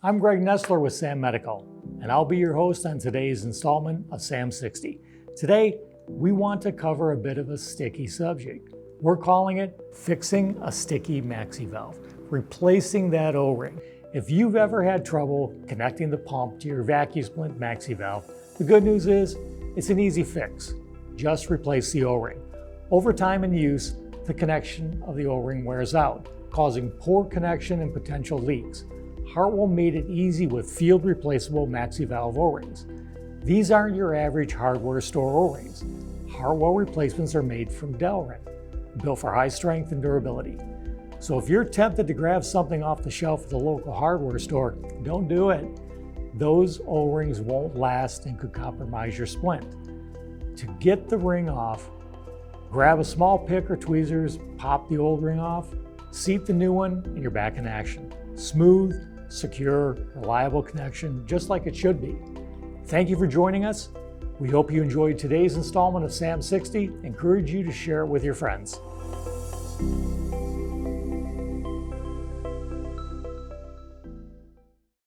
I'm Greg Nesler with SAM Medical, and I'll be your host on today's installment of SAM60. Today, we want to cover a bit of a sticky subject. We're calling it fixing a sticky MaxiValve, replacing that O-ring. If you've ever had trouble connecting the pump to your EVAC-U-SPLINT Maxi-Valve, the good news is it's an easy fix. Just replace the O-ring. Over time and use, the connection of the O-ring wears out, causing poor connection and potential leaks. Hartwell made it easy with field replaceable MaxiValve O-rings. These aren't your average hardware store O-rings. Hartwell replacements are made from Delrin, built for high strength and durability. So if you're tempted to grab something off the shelf at the local hardware store, don't do it. Those O-rings won't last and could compromise your splint. To get the ring off, grab a small pick or tweezers, pop the old ring off, seat the new one, and you're back in action. Smooth, secure, reliable connection, just like it should be. Thank you for joining us. We hope you enjoyed today's installment of SAM60. Encourage you to share it with your friends.